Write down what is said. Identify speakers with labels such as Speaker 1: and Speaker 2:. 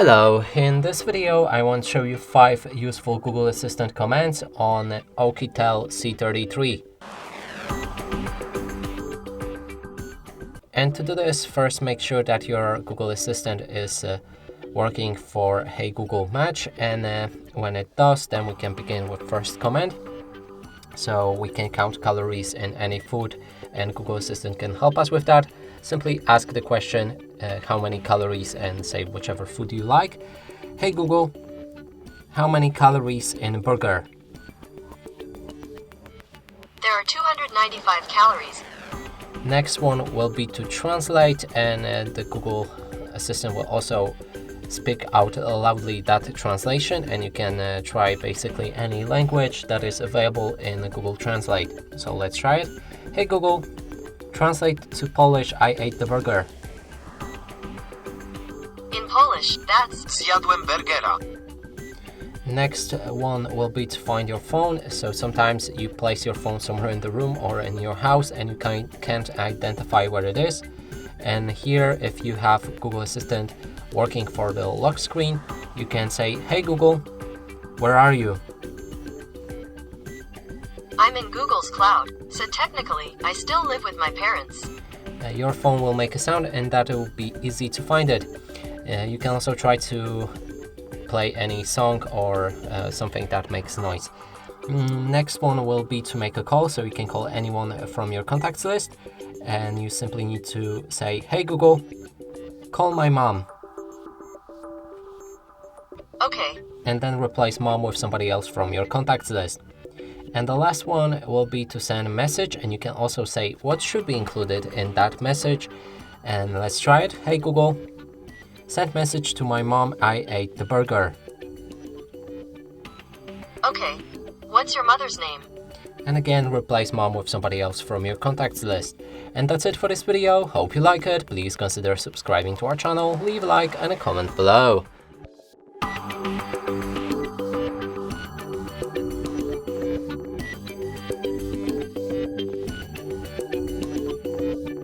Speaker 1: Hello, in this video I want to show you 5 useful Google Assistant commands on OUKITEL C33. And to do this, first make sure that your Google Assistant is working for Hey Google match, and when it does, then we can begin with first command. So we can count calories in any food, and Google Assistant can help us with that. Simply ask the question how many calories and say whichever food you like. Hey Google, how many calories in a burger?
Speaker 2: There are 295 calories.
Speaker 1: Next one will be to translate, and the Google Assistant will also speak out loudly that translation, and you can try basically any language that is available in Google Translate. So let's try it. Hey Google, translate to Polish, I ate the burger.
Speaker 2: In Polish, that's
Speaker 3: Zjadłem burgera.
Speaker 1: Next one will be to find your phone. So sometimes you place your phone somewhere in the room or in your house and you can't identify where it is. And here, if you have Google Assistant working for the lock screen, you can say, hey Google, where are you?
Speaker 2: I'm in Google's cloud, so technically, I still live with my parents.
Speaker 1: Your phone will make a sound and that will be easy to find it. You can also try to play any song or something that makes noise. Next one will be to make a call, so you can call anyone from your contacts list, and you simply need to say, hey Google, call my mom.
Speaker 2: Okay.
Speaker 1: And then replace mom with somebody else from your contacts list. And the last one will be to send a message, and you can also say what should be included in that message. And let's try it. Hey Google, send message to my mom, I ate the burger.
Speaker 2: Okay. What's your mother's name?
Speaker 1: And again, replace mom with somebody else from your contacts list. And that's it for this video. Hope you like it. Please consider subscribing to our channel, leave a like and a comment below.